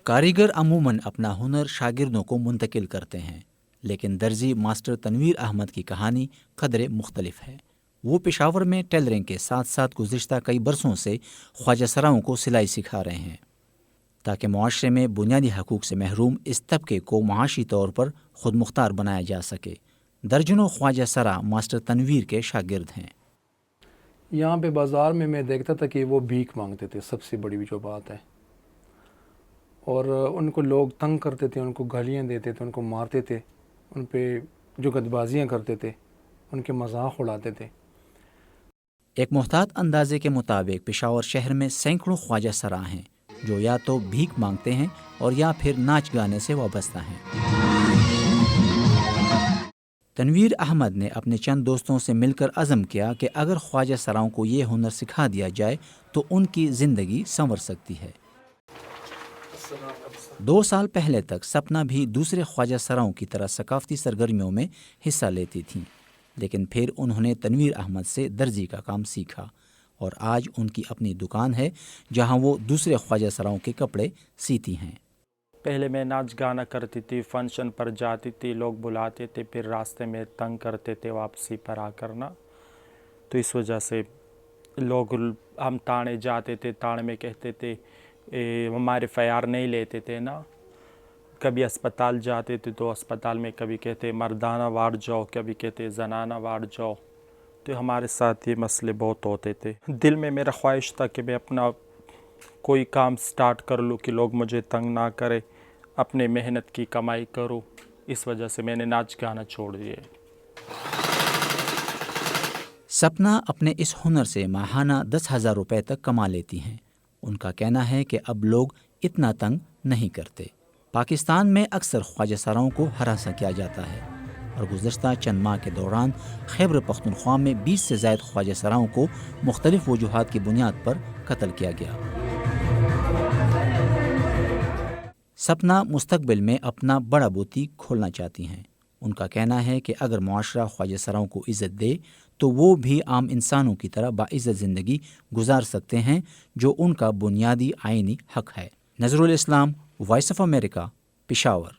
کاریگر عموماً اپنا ہنر شاگردوں کو منتقل کرتے ہیں، لیکن درزی ماسٹر تنویر احمد کی کہانی قدرے مختلف ہے۔ وہ پشاور میں ٹیلرنگ کے ساتھ ساتھ گزشتہ کئی برسوں سے خواجہ سراؤں کو سلائی سکھا رہے ہیں تاکہ معاشرے میں بنیادی حقوق سے محروم اس طبقے کو معاشی طور پر خود مختار بنایا جا سکے۔ درجنوں خواجہ سرا ماسٹر تنویر کے شاگرد ہیں۔ یہاں پہ بازار میں دیکھتا تھا کہ وہ بھیک مانگتے تھے، سب سے بڑی جو بات ہے، اور ان کو لوگ تنگ کرتے تھے، ان کو گالیاں دیتے تھے، ان کو مارتے تھے، ان پہ جگت بازیاں کرتے تھے، ان کے مذاق اڑاتے تھے۔ ایک محتاط اندازے کے مطابق پشاور شہر میں سینکڑوں خواجہ سرا ہیں جو یا تو بھیک مانگتے ہیں اور یا پھر ناچ گانے سے وابستہ ہیں۔ تنویر احمد نے اپنے چند دوستوں سے مل کر عزم کیا کہ اگر خواجہ سراؤں کو یہ ہنر سکھا دیا جائے تو ان کی زندگی سنور سکتی ہے۔ 2 سال پہلے تک سپنا بھی دوسرے خواجہ سراؤں کی طرح ثقافتی سرگرمیوں میں حصہ لیتی تھیں، لیکن پھر انہوں نے تنویر احمد سے درزی کا کام سیکھا اور آج ان کی اپنی دکان ہے جہاں وہ دوسرے خواجہ سراؤں کے کپڑے سیتی ہیں۔ پہلے میں ناچ گانا کرتی تھی، فنکشن پر جاتی تھی، لوگ بلاتے تھے، پھر راستے میں تنگ کرتے تھے واپسی پر آ کرنا، تو اس وجہ سے لوگ ہم تانے جاتے تھے، تانے میں کہتے تھے ہمارے فیار نہیں لیتے تھے نا۔ کبھی اسپتال جاتے تھے تو اسپتال میں کبھی کہتے مردانہ وارڈ جاؤ، کبھی کہتے زنانہ وارڈ جاؤ، تو ہمارے ساتھ یہ مسئلے بہت ہوتے تھے۔ دل میں میرا خواہش تھا کہ میں اپنا کوئی کام سٹارٹ کر لوں کہ لوگ مجھے تنگ نہ کرے، اپنے محنت کی کمائی کروں، اس وجہ سے میں نے ناچ گانا چھوڑ دیا۔ سپنا اپنے اس ہنر سے ماہانہ 10,000 روپے تک کما لیتی ہیں۔ ان کا کہنا ہے کہ اب لوگ اتنا تنگ نہیں کرتے۔ پاکستان میں اکثر خواجہ سراؤں کو ہراساں کیا جاتا ہے اور گزشتہ چند ماہ کے دوران خیبر پختونخوا میں 20 سے زائد خواجہ سراؤں کو مختلف وجوہات کی بنیاد پر قتل کیا گیا۔ سپنا مستقبل میں اپنا بڑا بوتیک کھولنا چاہتی ہیں۔ ان کا کہنا ہے کہ اگر معاشرہ خواجہ سراؤں کو عزت دے تو وہ بھی عام انسانوں کی طرح باعزت زندگی گزار سکتے ہیں جو ان کا بنیادی آئینی حق ہے۔ نظر الاسلام، وائس آف امریکہ، پشاور۔